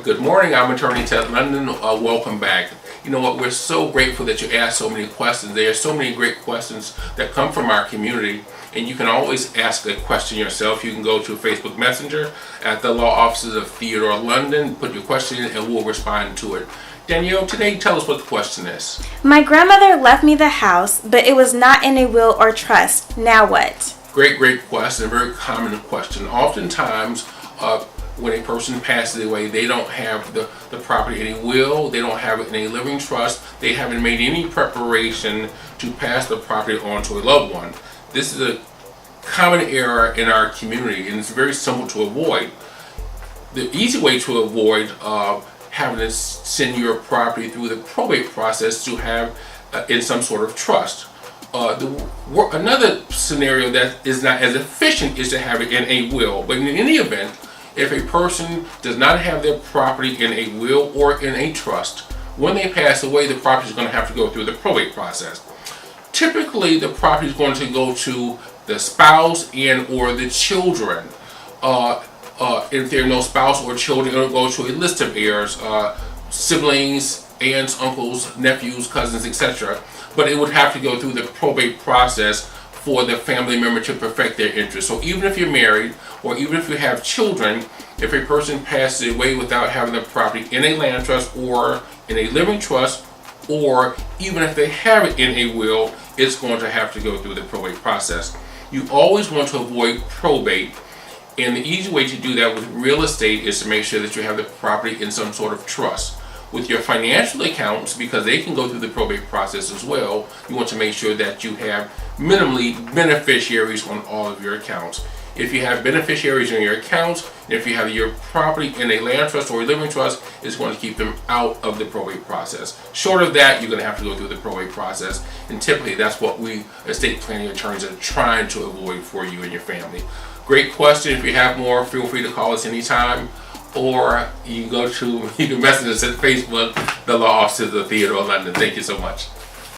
Good morning, I'm Attorney Ted London. Welcome back. You know what, we're so grateful that you asked so many questions. There are so many great questions that come from our community, and you can always ask a question yourself. You can go to Facebook Messenger at the Law Offices of Theodore London, put your question in, and we'll respond to it. Danielle, today tell us what the question is. My grandmother left me the house, but it was not in a will or trust. Now what? Great question, a very common question. Oftentimes, when a person passes away, they don't have the property in a will, they don't have it in a living trust, they haven't made any preparation to pass the property on to a loved one. This is a common error in our community, and it's very simple to avoid. The easy way to avoid having to send your property through the probate process to have in some sort of trust. Another scenario that is not as efficient is to have it in a will, but in any event, if a person does not have their property in a will or in a trust, when they pass away, the property is going to have to go through the probate process. Typically, the property is going to go to the spouse and or the children. If there are no spouse or children, it'll go to a list of heirs, siblings, aunts, uncles, nephews, cousins, etc. But it would have to go through the probate process for the family member to perfect their interest. So even if you're married, or even if you have children, if a person passes away without having the property in a land trust or in a living trust, or even if they have it in a will, it's going to have to go through the probate process. You always want to avoid probate, and the easy way to do that with real estate is to make sure that you have the property in some sort of trust. With your financial accounts, because they can go through the probate process as well, you want to make sure that you have minimally beneficiaries on all of your accounts. If you have beneficiaries in your accounts, and if you have your property in a land trust or a living trust, it's going to keep them out of the probate process. Short of that, you're going to have to go through the probate process, and typically that's what we estate planning attorneys are trying to avoid for you and your family. Great question. If you have more, feel free to call us anytime, or you can message us at Facebook, the Law Offices of Theodore London. Thank you so much.